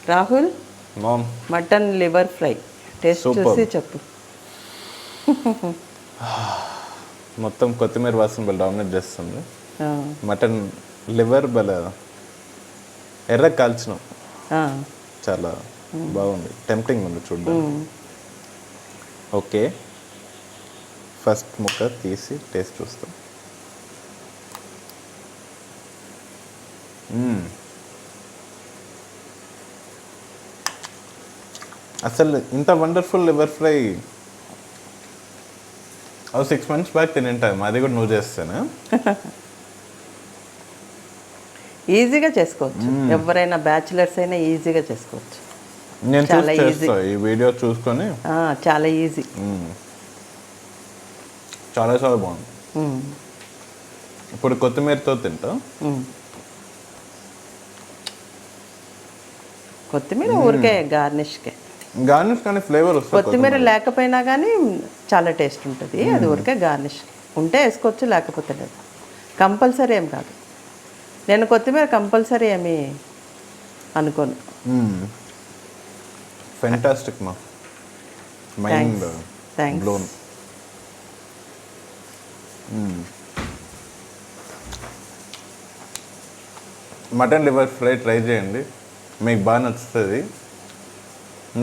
Rahul, mom mutton liver fry taste చూసి చెప్పు. మొత్తం కొత్తిమీర వాసన డామినేట్ చేస్తుంది. మటన్ లివర్ భలే ఎర్ర కాల్చినాం, చాలా బాగుంది, టెంప్టింగ్ ఉంది చూడ్డానికి. ఓకే, ఫస్ట్ ముక్క తీసి టేస్ట్ చూస్తాం. అసలు ఇంత wonderful liver fry 6 months back తింటాం. అది కూడా నువ్వు చేస్తాను. ఈజీగా చేసుకోవచ్చు, ఎవరైనా బ్యాచిలర్స్ అయినా ఈజీగా చేసుకోవచ్చు. నేను చాలా ఈజీ, ఈ వీడియో చూసుకొని చాలా ఈజీ, చాలా చాలా బాగుంది. ఇప్పుడు కొత్తిమీరతో తింటా. కొత్తిమీర ఊరికే గార్నిష్ కానీ ఫ్లేవర్ వస్తుంది. కొత్తిమీర లేకపోయినా కానీ చాలా టేస్ట్ ఉంటుంది. అది ఊరికే గార్నిష్ ఉంటే వేసుకోవచ్చు, లేకపోతే లేదు. కంపల్సరీ ఏం కాదు. నేను కొత్తిమీర కంపల్సరీ ఏమి అనుకోను. ఫెంటాస్టిక్ మా mind blown. Mutton liver fry try చేయండి, మీకు బాగా నచ్చుతుంది.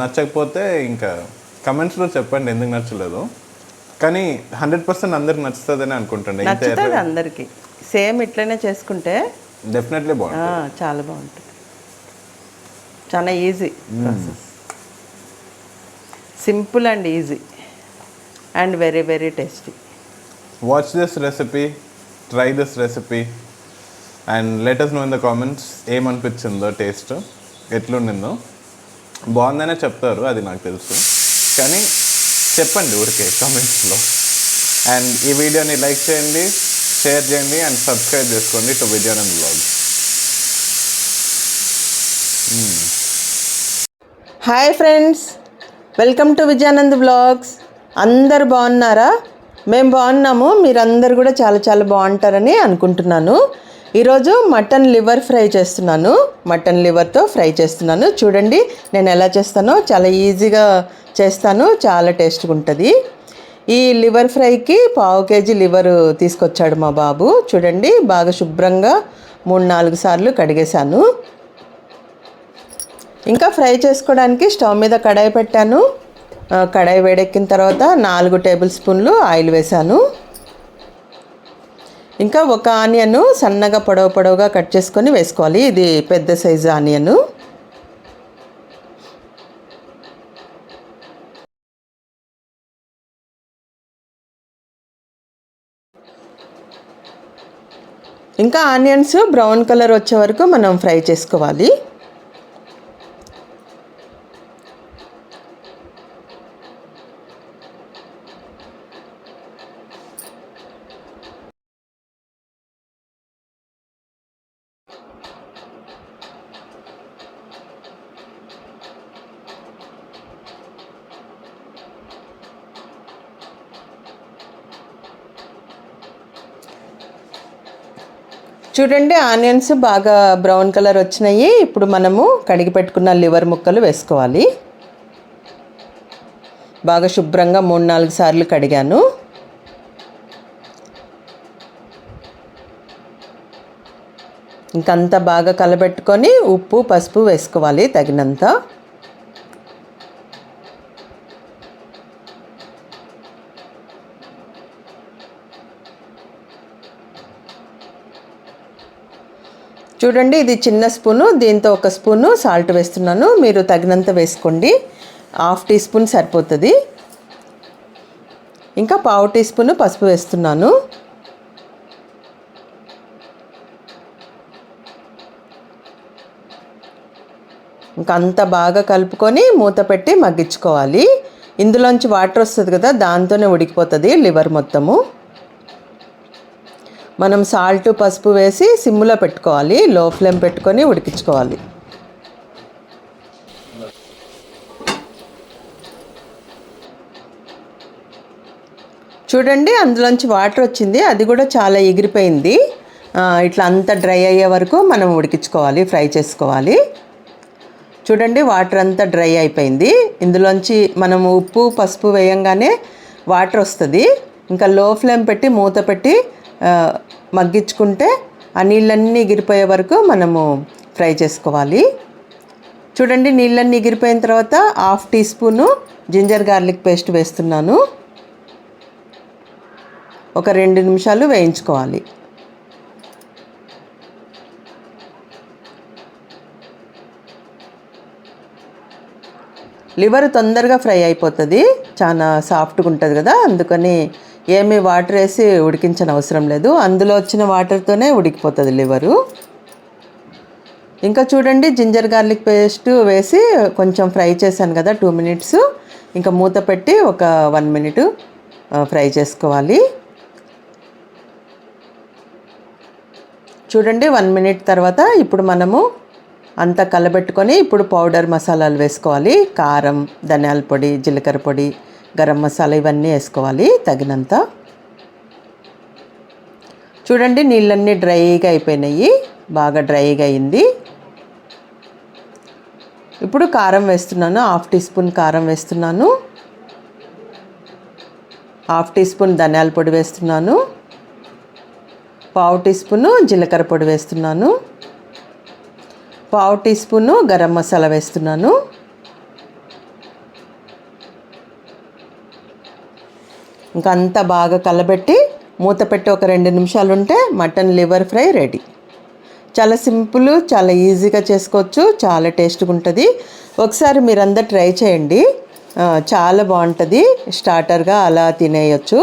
నచ్చకపోతే ఇంకా కమెంట్స్లో చెప్పండి ఎందుకు నచ్చలేదు. కానీ 100% అందరికి నచ్చుతుందని అనుకుంటుండే. నచ్చుతుంది అందరికీ. సేమ్ ఇట్లనే చేసుకుంటే డెఫినెట్లీ బాగుంటుంది, చాలా బాగుంటుంది. చాలా easy process, simple and easy and very very tasty. Watch this recipe, try this recipe and let us know in the comments ఏమనిపించిందో, టేస్ట్ ఎట్లుండిందో. బాగుందనే చెప్తారు, అది నాకు తెలుసు, కానీ చెప్పండి ఊరికే కామెంట్స్లో. అండ్ ఈ వీడియోని లైక్ చేయండి, షేర్ చేయండి అండ్ సబ్స్క్రైబ్ చేసుకోండి to Vijayanand vlogs. Hi friends, welcome to Vijayanand vlogs. అందరు బాగున్నారా? మేము బాగున్నాము, మీరందరు కూడా చాలా చాలా బాగుంటారని అనుకుంటున్నాను. ఈరోజు మటన్ లివర్ ఫ్రై చేస్తున్నాను. మటన్ లివర్తో ఫ్రై చేస్తున్నాను. చూడండి నేను ఎలా చేస్తానో, చాలా ఈజీగా చేస్తాను, చాలా టేస్ట్గా ఉంటుంది. ఈ లివర్ ఫ్రైకి 1/2 kg లివర్ తీసుకొచ్చాడు మా బాబు. చూడండి బాగా శుభ్రంగా 3-4 సార్లు కడిగేశాను. ఇంకా ఫ్రై చేసుకోవడానికి స్టవ్ మీద కడాయి పెట్టాను. కడాయి వేడెక్కిన తర్వాత 4 టేబుల్ స్పూన్లు ఆయిల్ వేశాను. ఇంకా ఒక ఆనియన్ సన్నగా పొడవుగా కట్ చేసుకొని వేసుకోవాలి. ఇది పెద్ద సైజు ఆనియన్. ఇంకా ఆనియన్స్ బ్రౌన్ కలర్ వచ్చే వరకు మనం ఫ్రై చేసుకోవాలి. చూడండి ఆనియన్స్ బాగా బ్రౌన్ కలర్ వచ్చినాయి. ఇప్పుడు మనము కడిగి పెట్టుకున్న లివర్ ముక్కలు వేసుకోవాలి. బాగా శుభ్రంగా 3-4 సార్లు కడిగాను. ఇంకంతా బాగా కలబెట్టుకొని ఉప్పు పసుపు వేసుకోవాలి తగినంత. చూడండి ఇది చిన్న స్పూను, దీంతో 1 స్పూను సాల్ట్ వేస్తున్నాను. మీరు తగినంత వేసుకోండి, 1/2 టీ స్పూన్ సరిపోతుంది. ఇంకా 1/2 టీ స్పూను పసుపు వేస్తున్నాను. ఇంకా అంతా బాగా కలుపుకొని మూత పెట్టి మగ్గించుకోవాలి. ఇందులోంచి వాటర్ వస్తుంది కదా, దాంతోనే ఉడికిపోతుంది లివర్ మొత్తము. మనం సాల్ట్ పసుపు వేసి సిమ్లో పెట్టుకోవాలి, లో ఫ్లేమ్ పెట్టుకొని ఉడికించుకోవాలి. చూడండి అందులోంచి వాటర్ వచ్చింది, అది కూడా చాలా ఎగిరిపోయింది. ఇట్లా అంతా డ్రై అయ్యే వరకు మనం ఉడికించుకోవాలి, ఫ్రై చేసుకోవాలి. చూడండి వాటర్ అంతా డ్రై అయిపోయింది. ఇందులోంచి మనము ఉప్పు పసుపు వేయంగానే వాటర్ వస్తుంది. ఇంకా లో ఫ్లేమ్ పెట్టి మూత పెట్టి మగ్గించుకుంటే ఆ నీళ్ళన్నీ ఎగిరిపోయే వరకు మనము ఫ్రై చేసుకోవాలి. చూడండి నీళ్ళన్నీ ఎగిరిపోయిన తర్వాత 1/2 teaspoon ginger garlic paste వేస్తున్నాను. ఒక 2 నిమిషాలు వేయించుకోవాలి. లివర్ తొందరగా ఫ్రై అయిపోతుంది, చాలా సాఫ్ట్గా ఉంటుంది కదా, అందుకని ఏమీ వాటర్ వేసి ఉడికించని అవసరం లేదు. అందులో వచ్చిన వాటర్తోనే ఉడికిపోతుంది లివరు. ఇంకా చూడండి జింజర్ గార్లిక్ పేస్ట్ వేసి కొంచెం ఫ్రై చేశాను కదా 2 మినిట్స్. ఇంకా మూత పెట్టి ఒక 1 మినిట్ ఫ్రై చేసుకోవాలి. చూడండి 1 మినిట్ తర్వాత ఇప్పుడు మనము అంతా కలబెట్టుకొని ఇప్పుడు పౌడర్ మసాలాలు వేసుకోవాలి. కారం, ధనియాల పొడి, జీలకర్ర పొడి, గరం మసాలా ఇవన్నీ వేసుకోవాలి తగినంత. చూడండి నీళ్ళన్నీ డ్రైగా అయిపోయినాయి, బాగా డ్రైగా అయింది. ఇప్పుడు కారం వేస్తున్నాను. 1/2 టీ స్పూన్ కారం వేస్తున్నాను. 1/2 టీ స్పూన్ ధనియాల పొడి వేస్తున్నాను. 1/2 టీ స్పూను జీలకర్ర పొడి వేస్తున్నాను. 1/2 టీ స్పూను గరం మసాలా వేస్తున్నాను. ఇంకా అంతా బాగా కలబెట్టి మూత పెట్టి ఒక 2 నిమిషాలు ఉంటే మటన్ లివర్ ఫ్రై రెడీ. చాలా సింపుల్, చాలా ఈజీగా చేసుకోవచ్చు, చాలా టేస్ట్గా ఉంటుంది. ఒకసారి మీరందరూ ట్రై చేయండి, చాలా బాగుంటుంది. స్టార్టర్గా అలా తినేయచ్చు,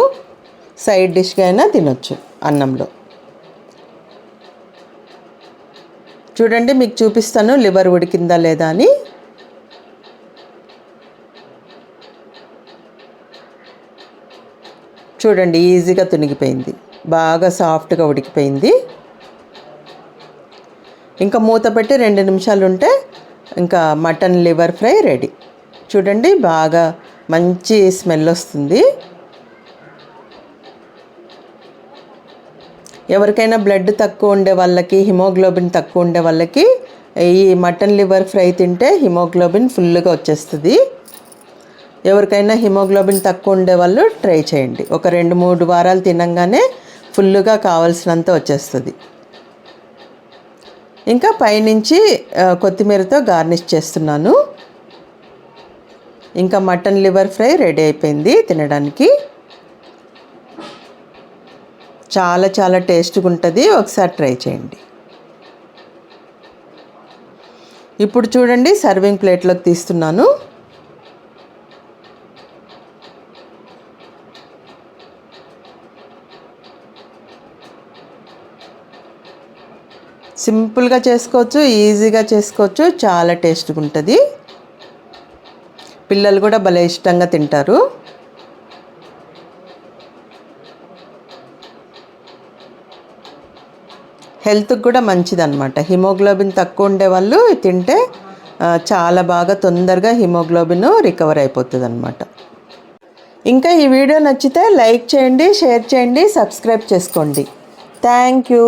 సైడ్ డిష్గా అయినా తినొచ్చు అన్నంలో. చూడండి మీకు చూపిస్తాను లివర్ ఉడికిందా లేదా అని. చూడండి ఈజీగా తునిగిపోయింది, బాగా సాఫ్ట్గా ఉడికిపోయింది. ఇంకా మూత పెట్టి 2 నిమిషాలు ఉంటే ఇంకా మటన్ లివర్ ఫ్రై రెడీ. చూడండి బాగా మంచి స్మెల్ వస్తుంది. ఎవరికైనా బ్లడ్ తక్కువ ఉండే వాళ్ళకి, హిమోగ్లోబిన్ తక్కువ ఉండే వాళ్ళకి ఈ మటన్ లివర్ ఫ్రై తింటే హిమోగ్లోబిన్ ఫుల్గా వచ్చేస్తుంది. ఎవరికైనా హిమోగ్లోబిన్ తక్కువ ఉండే వాళ్ళు ట్రై చేయండి. ఒక 2-3 వారాలు తినంగానే ఫుల్గా కావాల్సినంత వచ్చేస్తుంది. ఇంకా పైనుంచి కొత్తిమీరతో గార్నిష్ చేస్తున్నాను. ఇంకా మటన్ లివర్ ఫ్రై రెడీ అయిపోయింది తినడానికి. చాలా చాలా టేస్ట్గా ఉంటుంది, ఒకసారి ట్రై చేయండి. ఇప్పుడు చూడండి సర్వింగ్ ప్లేట్లోకి తీస్తున్నాను. సింపుల్గా చేసుకోవచ్చు, ఈజీగా చేసుకోవచ్చు, చాలా టేస్ట్గా ఉంటుంది. పిల్లలు కూడా భలే ఇష్టంగా తింటారు. హెల్త్కి కూడా మంచిదన్నమాట. హిమోగ్లోబిన్ తక్కువ ఉండే వాళ్ళు తింటే చాలా బాగా తొందరగా హిమోగ్లోబిన్ రికవర్ అయిపోతుంది అన్నమాట. ఇంకా ఈ వీడియో నచ్చితే లైక్ చేయండి, షేర్ చేయండి, సబ్స్క్రైబ్ చేసుకోండి. Thank you.